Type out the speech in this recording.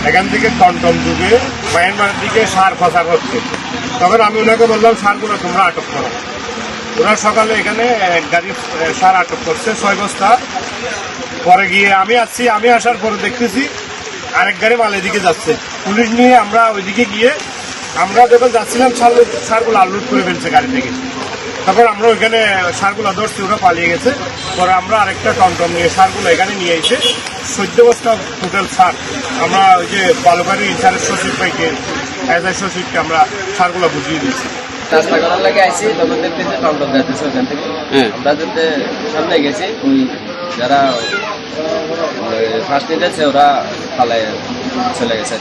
এখান থেকে টমটম যুগে মায়ানমারের দিকে সার খসা করছে। তখন আমি ওনাকে বললাম সারগুলো তোমরা আটক করো। ওরা সকালে এখানে এক গাড়ি সার আটক করছে 6 বস্তা। পরে গিয়ে আমি আসার পরে দেখতেছি আরেক গাড়ি মাল এদিকে যাচ্ছে। পুলিশ নিয়ে আমরা ওইদিকে গিয়ে আমরা যখন যাচ্ছিলাম সারগুলো আনলোড করে ফেলছে গাড়ি থেকে। তারপর আমরা ওইখানে সারগুলো ধরছি, ওরা পালিয়ে গেছে। পরে আমরা আরেকটা টমটম নিয়ে সারগুলো এখানে নিয়ে এসে 14 বস্তা টোটাল সার আমরা ওই যে বালুকারী ইনচার্জ সচিব ভাইকে এসআই সচিবকে আমরা সারগুলো বুঝিয়ে দিয়েছি। রাস্তা করার লাগে আইসি, তখন দেখতেছি টমটম যাইতেছে ওখান থেকে। আমরা যেতে সামনে গেছি, ওই যারা ফার্স্ট নিতেছে ওরা পালায় চলে গেছে।